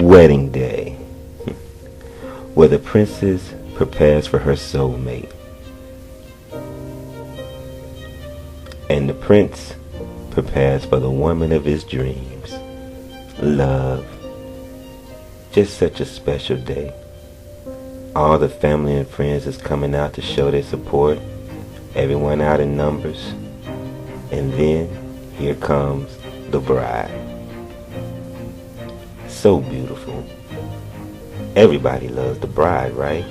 Wedding day, where the princess prepares for her soulmate, and the prince prepares for the woman of his dreams. Love. Just such a special day. All the family and friends is coming out to show their support. Everyone out in numbers. And then here comes the bride. So beautiful. Everybody loves the bride, right?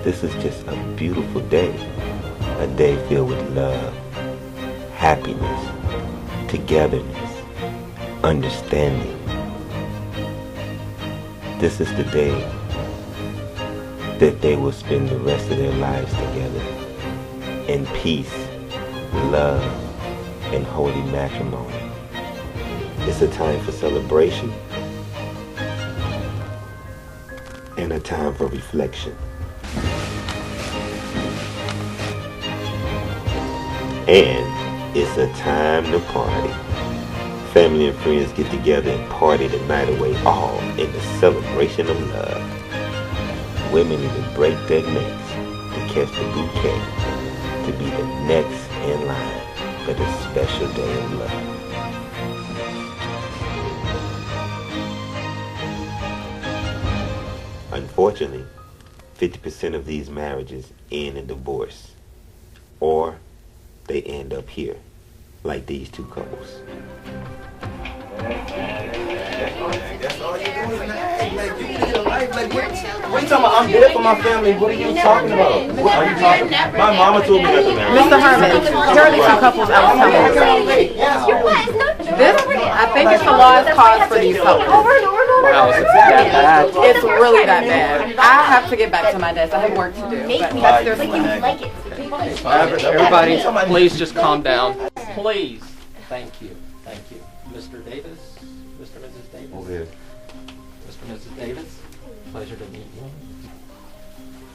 This is just a beautiful day. A day filled with love, happiness, togetherness, understanding. This is the day that they will spend the rest of their lives together in peace, love, and holy matrimony. It's a time for celebration and a time for reflection. And it's a time to party. Family and friends get together and party the night away, all in the celebration of love. Women even break their necks to catch the bouquet, to be the next in line for this special day of love. Unfortunately, 50% of these marriages end in divorce, or they end up here, like these two couples. That's all you're doing, man. Like, you live your life. Like, what are you talking about? I'm there for my family. What are you talking about? What are you talking about? My mama told me not to marry. Mr. Herman, here are the two couples I was telling you. This, I think it's the lowest cost for these couples. It's really that bad. I have to get back to my desk. I have work to do. But that's their plan. Everybody, please just calm down. Please. Thank you. Thank you. Mr. Davis? Mr. and Mrs. Davis? Over here. Mr. and Mrs. Davis? Pleasure to meet you.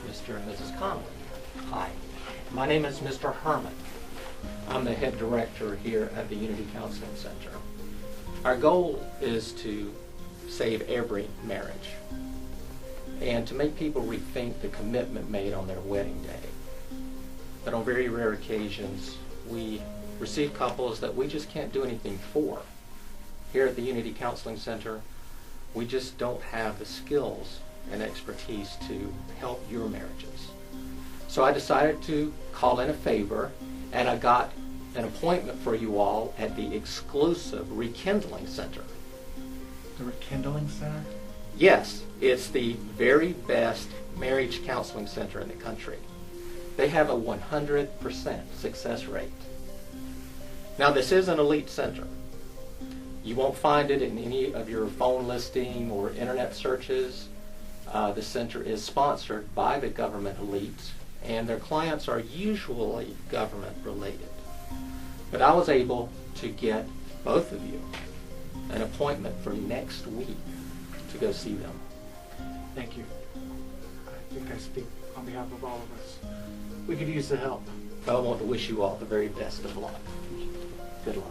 Mr. and Mrs. Conley? Hi. My name is Mr. Herman. I'm the head director here at the Unity Counseling Center. Our goal is to save every marriage and to make people rethink the commitment made on their wedding day. But on very rare occasions, we receive couples that we just can't do anything for. Here at the Unity Counseling Center, we just don't have the skills and expertise to help your marriages. So I decided to call in a favor, and I got an appointment for you all at the exclusive Rekindling Center. The Rekindling Center? Yes, it's the very best marriage counseling center in the country. They have a 100% success rate. Now, this is an elite center. You won't find it in any of your phone listing or internet searches. The center is sponsored by the government elite, and their clients are usually government related. But I was able to get both of you an appointment for next week to go see them. Thank you. I think I speak on behalf of all of us. We could use the help. I want to wish you all the very best of luck. Good luck.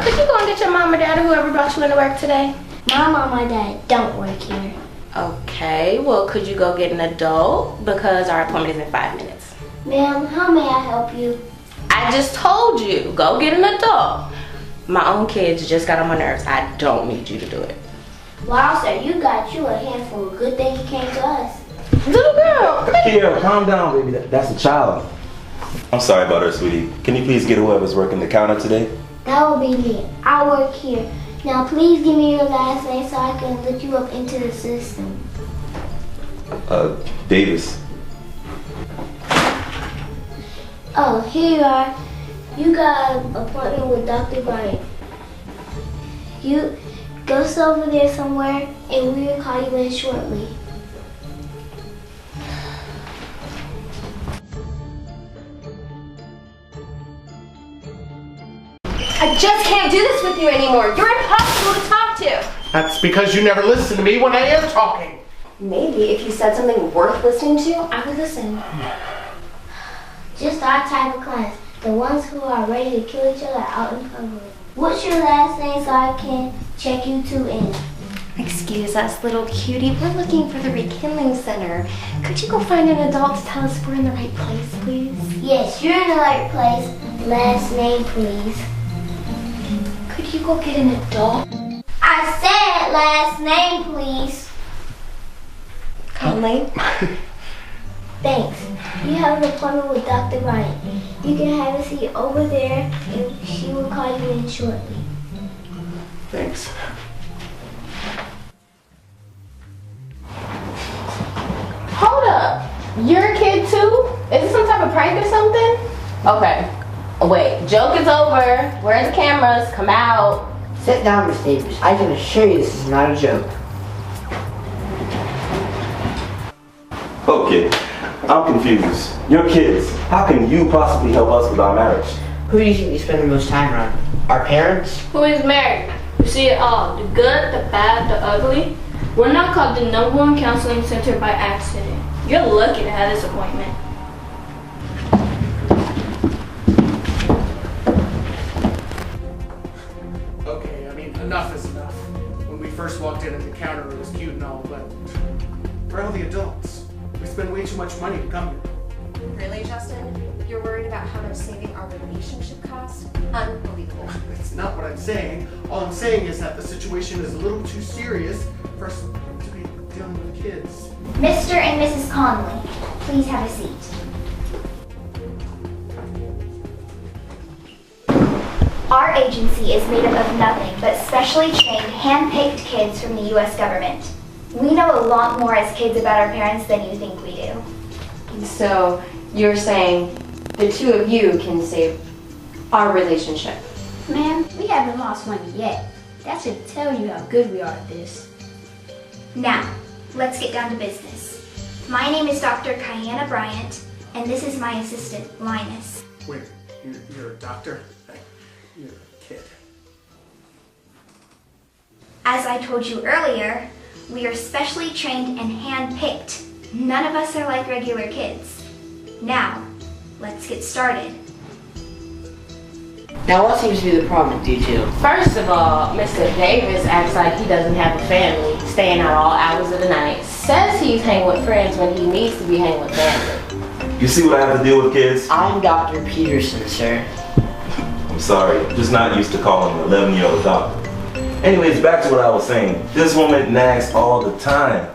Could you go and get your mom or dad or whoever brought you into work today? My mom and dad don't work here. Okay, well, could you go get an adult? Because our appointment is in 5 minutes. Ma'am, how may I help you? I just told you, go get an adult. My own kids just got on my nerves. I don't need you to do it. Wow, sir, you got you a handful. Good thing you came to us. Little girl, Here, calm down, baby. That's a child. I'm sorry about her, sweetie. Can you please get whoever's working the counter today? That will be me. I work here. Now please give me your last name so I can look you up into the system. Davis. Oh, here you are. You got an appointment with Dr. Bryant. You go sit over there somewhere and we will call you in shortly. I just can't do this with you anymore. You're impossible to talk to. That's because you never listen to me when I am talking. Maybe if you said something worth listening to, I would listen. Just our type of class. The ones who are ready to kill each other out in public. What's your last name so I can check you two in? Excuse us, little cutie. We're looking for the Rekindling Center. Could you go find an adult to tell us we're in the right place, please? Yes, you're in the right place. Last name, please. Could you go get an adult? I said last name, please. Conley? Thanks. You have an appointment with Dr. Bryant. You can have a seat over there and she will call you in shortly. Thanks. Hold up. You're a kid too? Is this some type of prank or something? Okay. Wait, joke is over. Where are the cameras? Come out. Sit down, Miss Davis. I can assure you this is not a joke. Okay, I'm confused. You're kids. How can you possibly help us with our marriage? Who do you think we spend the most time around? Our parents? Who is married? We see it all, the good, the bad, the ugly. We're not called the #1 counseling center by accident. You're lucky to have this appointment. Okay, I mean, enough is enough. When we first walked in at the counter, it was cute and all, but where are all the adults? We spend way too much money to come here. Really, Justin? You're worried about how much saving our relationship costs? Unbelievable. That's not what I'm saying. All I'm saying is that the situation is a little too serious for us to be dealing with kids. Mr. and Mrs. Conley, please have a seat. Our agency is made up of nothing but specially trained, hand-picked kids from the U.S. government. We know a lot more as kids about our parents than you think we do. So, you're saying the two of you can save our relationship? Ma'am, we haven't lost one yet. That should tell you how good we are at this. Now, let's get down to business. My name is Dr. Kiana Bryant, and this is my assistant, Linus. Wait, you're a doctor? You're a kid. As I told you earlier, we are specially trained and hand-picked. None of us are like regular kids. Now, let's get started. Now what seems to be the problem with you two? First of all, Mr. Davis acts like he doesn't have a family, staying out all hours of the night. Says he's hanging with friends when he needs to be hanging with family. You see what I have to deal with, kids? I'm Dr. Peterson, sir. I'm sorry, I'm just not used to calling an 11-year-old doctor. Anyways, back to what I was saying. This woman nags all the time.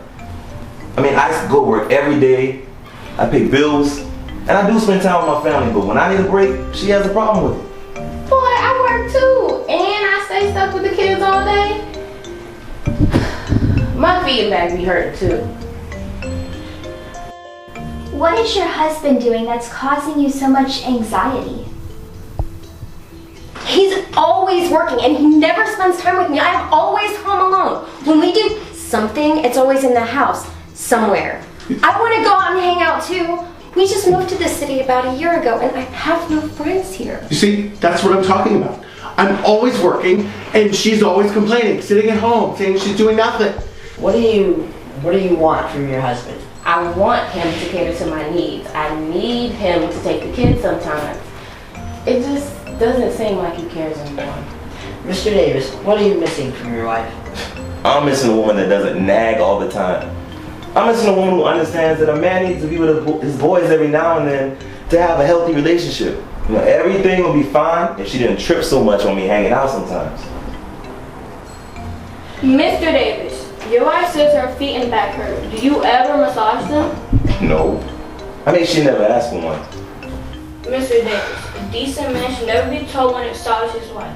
I mean, I go to work every day, I pay bills, and I do spend time with my family, but when I need a break, she has a problem with it. Boy, I work too, and I stay stuck with the kids all day. My feet back be hurting too. What is your husband doing that's causing you so much anxiety? He's always working and he never spends time with me. I'm always home alone. When we do something, it's always in the house, somewhere. I want to go out and hang out too. We just moved to this city about a year ago and I have no friends here. You see, that's what I'm talking about. I'm always working and she's always complaining, sitting at home, saying she's doing nothing. What do you want from your husband? I want him to cater to my needs. I need him to take the kids sometimes. It just doesn't seem like he cares anymore. Mr. Davis, what are you missing from your wife? I'm missing a woman that doesn't nag all the time. I'm missing a woman who understands that a man needs to be with his boys every now and then to have a healthy relationship. You know, everything will be fine if she didn't trip so much on me hanging out sometimes. Mr. Davis, your wife says her feet and back hurt. Do you ever massage them? No. I mean, she never asked for one. Mr. Davis, a decent man should never be told when to massage his wife.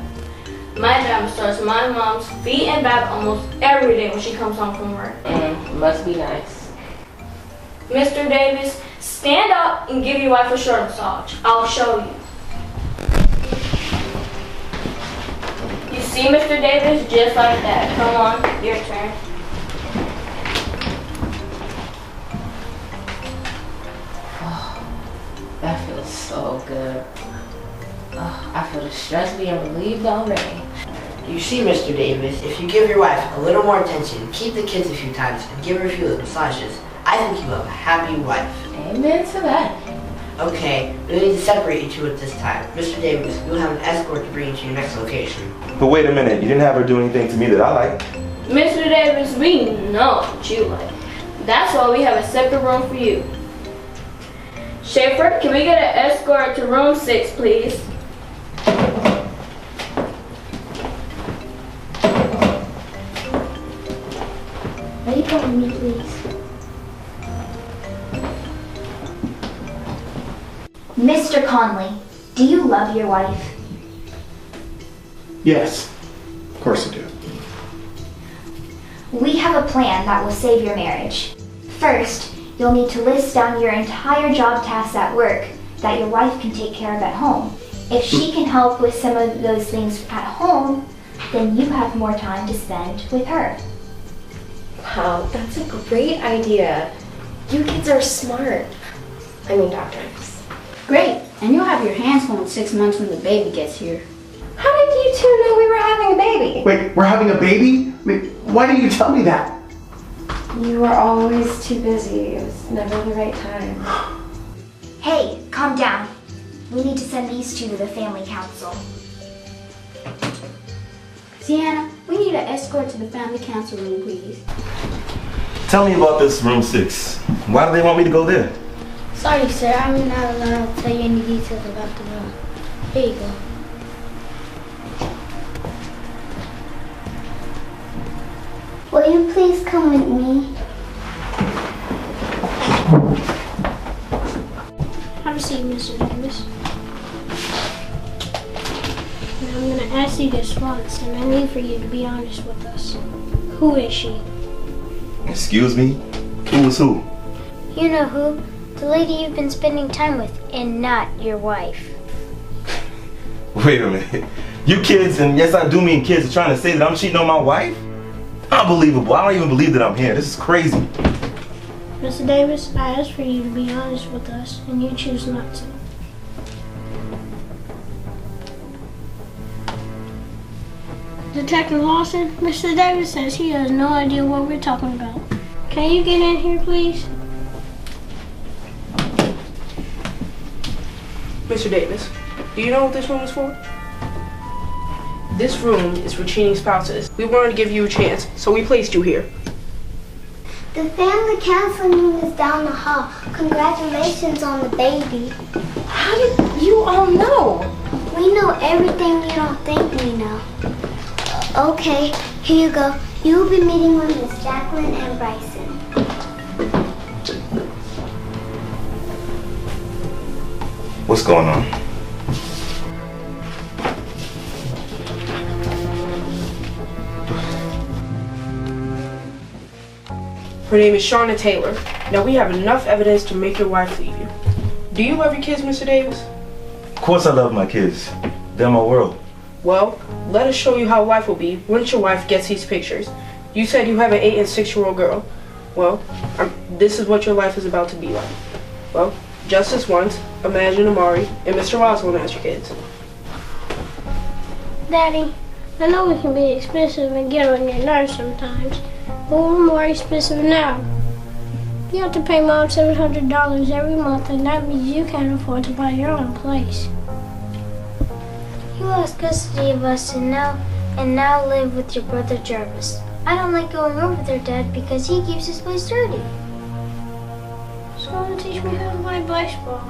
My dad massages my mom's feet and back almost every day when she comes home from work. Must be nice. Mr. Davis, stand up and give your wife a short massage. I'll show you. You see, Mr. Davis, just like that. Come on, your turn. That feels so good. I feel the stress being relieved already. You see, Mr. Davis, if you give your wife a little more attention, keep the kids a few times, and give her a few massages, I think you have a happy wife. Amen to that. Okay, we need to separate you two at this time. Mr. Davis, you'll have an escort to bring you to your next location. But wait a minute, you didn't have her do anything to me that I like. Mr. Davis, we know what you like. That's why we have a separate room for you. Schaefer, can we get an escort to room 6, please? Are you calling me, please? Mr. Conley, do you love your wife? Yes, of course I do. We have a plan that will save your marriage. First, you'll need to list down your entire job tasks at work that your wife can take care of at home. If she can help with some of those things at home, then you have more time to spend with her. Wow, that's a great idea. You kids are smart. I mean, doctors. Great, and you'll have your hands full in 6 months when the baby gets here. How did you two know we were having a baby? Wait, we're having a baby? I mean, why didn't you tell me that? You were always too busy. It was never the right time. Hey, calm down. We need to send these two to the family council. Sienna, we need an escort to the family council room, please. Tell me about this room 6. Why do they want me to go there? Sorry, sir. I'm not allowed to tell you any details about the room. Here you go. Will you please come with me? Have a seat, Mr. Davis. Now I'm going to ask you this once, and I need for you to be honest with us. Who is she? Excuse me? Who is who? You know who. The lady you've been spending time with, and not your wife. Wait a minute. You kids, and yes I do mean kids, are trying to say that I'm cheating on my wife? Unbelievable. I don't even believe that I'm here. This is crazy. Mr. Davis, I asked for you to be honest with us, and you choose not to. Detective Lawson, Mr. Davis says he has no idea what we're talking about. Can you get in here, please? Mr. Davis, do you know what this room is for? This room is for cheating spouses. We wanted to give you a chance, so we placed you here. The family council room is down the hall. Congratulations on the baby. How did you all know? We know everything you don't think we know. Okay, here you go. You will be meeting with Miss Jacqueline and Bryson. What's going on? Her name is Shauna Taylor. Now we have enough evidence to make your wife leave you. Do you love your kids, Mr. Davis? Of course I love my kids. They're my world. Well, let us show you how life will be once your wife gets these pictures. You said you have an 8 and 6-year-old girl. Well, this is what your life is about to be like. Well, just this once, imagine Amari and Mr. Roswell as your kids. Daddy, I know we can be expensive and get on your nerves sometimes, but we're more expensive now. You have to pay Mom $700 every month, and that means you can't afford to buy your own place. You lost custody of us and now live with your brother Jarvis. I don't like going over there, Dad, because he keeps his place dirty. So teach me how to play baseball.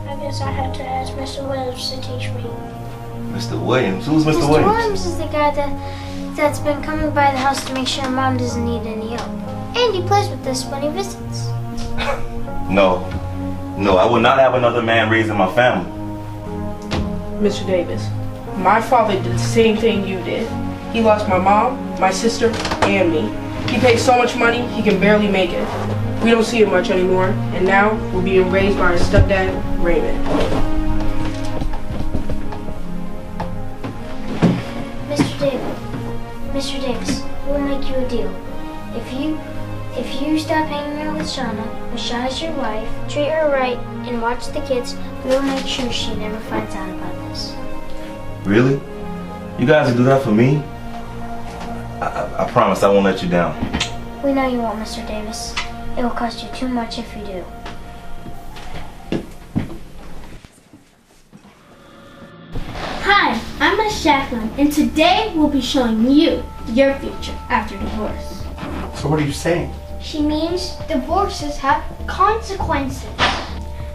I guess I had to ask Mr. Williams to teach me. Mr. Williams? Who's Mr. Williams? Mr. Williams is the guy that's been coming by the house to make sure Mom doesn't need any help. And he plays with us when he visits. No, I will not have another man raising my family. Mr. Davis, my father did the same thing you did. He lost my mom, my sister, and me. He paid so much money, he can barely make it. We don't see him much anymore, and now we're being raised by our stepdad, Raymond. Mr. Davis, we'll make you a deal. If you If you stop hanging out with Shauna, when Shauna's your wife, treat her right and watch the kids, we'll make sure she never finds out about this. Really? You guys will do that for me? I promise I won't let you down. We know you won't, Mr. Davis. It will cost you too much if you do. Hi, I'm Miss Jacqueline, and today we'll be showing you your future after divorce. So what are you saying? She means divorces have consequences.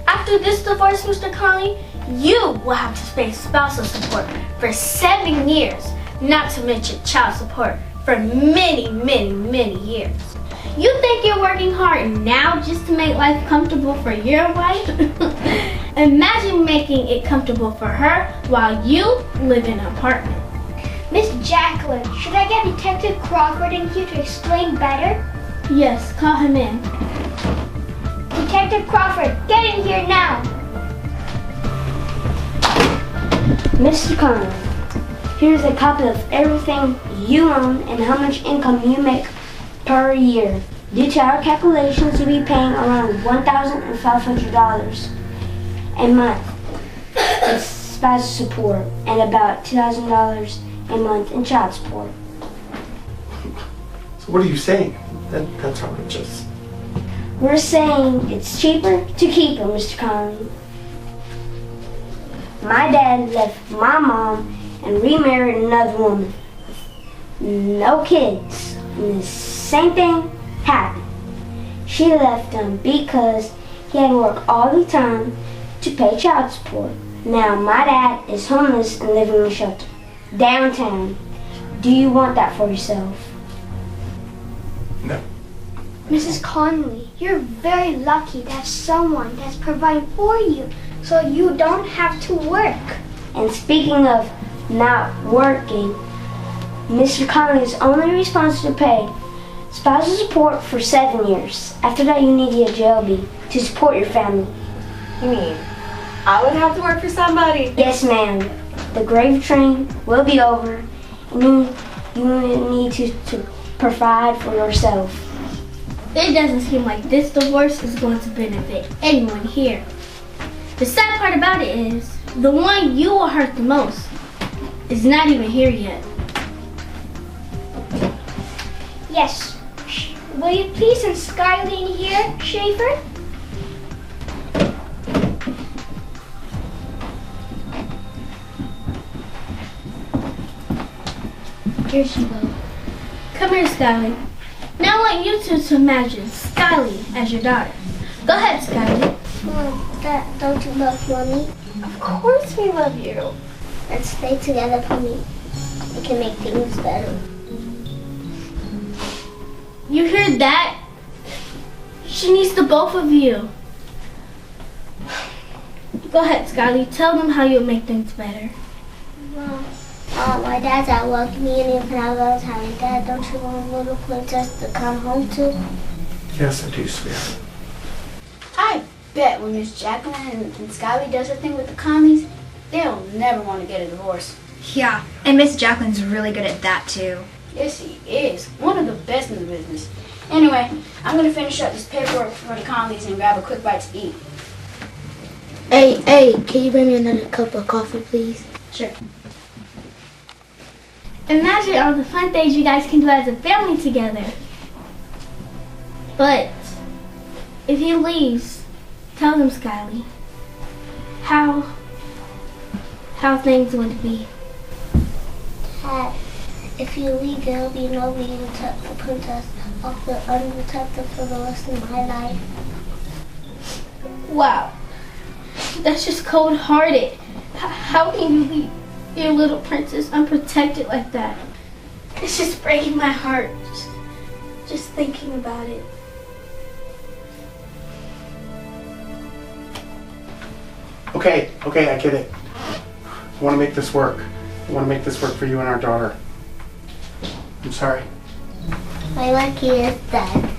After this divorce, Mr. Conley, you will have to pay spousal support for 7 years, not to mention child support for many, many, many years. You think you're working hard now just to make life comfortable for your wife? Imagine making it comfortable for her while you live in an apartment. Miss Jacqueline, should I get Detective Crawford in here to explain better? Yes, call him in. Detective Crawford, get in here now! Mr. Conley, here's a copy of everything you own and how much income you make per year. Due to our calculations, you'll be paying around $1,500 a month in spousal support and about $2,000 a month in child support. So what are you saying? That's outrageous. We're saying it's cheaper to keep her, Mr. Conley. My dad left my mom and remarried another woman. No kids. And the same thing happened. She left him because he had to work all the time to pay child support. Now my dad is homeless and living in a shelter downtown. Do you want that for yourself? No. Mrs. Conley, you're very lucky to have someone that's providing for you so you don't have to work. And speaking of not working, Mr. Conley is only responsible to pay spousal support for 7 years. After that, you need to get a JLB to support your family. You mean I would have to work for somebody? Yes, ma'am. The grave train will be over, and you need to provide for yourself. It doesn't seem like this divorce is going to benefit anyone here. The sad part about it is, the one you will hurt the most is not even here yet. Yes. Will you please send Skyly in here, Schaefer? Here she goes. Come here, Skyly. Now I want you two to imagine Skyly as your daughter. Go ahead, Skyly. Dad, don't you love Mommy? Of course we love you. Let's stay together for me. We can make things better. You heard that? She needs the both of you. Go ahead, Skyly. Tell them how you'll make things better. Well, my dad's at work. Me and him can have all the time. Dad, don't you want a little princess to come home to? Yes, I do, sweetheart. I bet when Miss Jacqueline and Skyly does her thing with the Conleys, they'll never want to get a divorce. Yeah, and Miss Jacqueline's really good at that too. Yes, she is. One of the best in the business. Anyway, I'm going to finish up this paperwork for the Conleys and grab a quick bite to eat. Hey, can you bring me another cup of coffee, please? Sure. Imagine all the fun things you guys can do as a family together. But if he leaves, tell them, Skyly, how things would be. Dad, if you leave, there'll be nobody to protect the princess. I'll feel unprotected for the rest of my life. Wow, that's just cold-hearted. How can you leave your little princess unprotected like that? It's just breaking my heart, just thinking about it. Okay, I get it. I want to make this work. I want to make this work for you and our daughter. I'm sorry. My lucky is dead.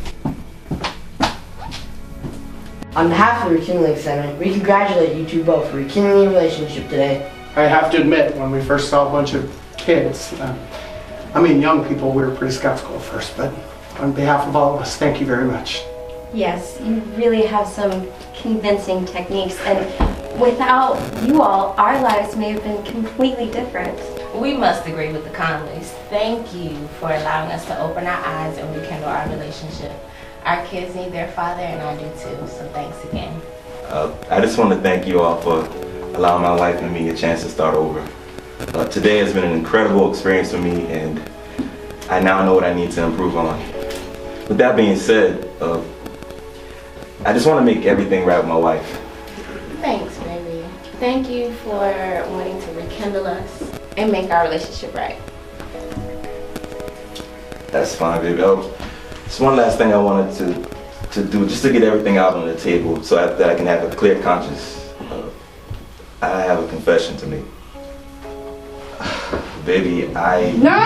On behalf of the Rekindling Center, we congratulate you two both for rekindling your relationship today. I have to admit, when we first saw a bunch of kids, young people, we were pretty skeptical at first, but On behalf of all of us, thank you very much. Yes, you really have some convincing techniques, and without you all, our lives may have been completely different. We must agree with the Conleys. Thank you for allowing us to open our eyes and rekindle our relationship. Our kids need their father, and I do too, so thanks again. I just want to thank you all for allowing my wife and me a chance to start over. Today has been an incredible experience for me, and I now know what I need to improve on. With that being said, I just want to make everything right with my wife. Thanks, baby. Thank you for wanting to rekindle us and make our relationship right. That's fine, baby. Just one last thing I wanted to do, just to get everything out on the table so that I can have a clear conscience. I have a confession to make. Baby, No!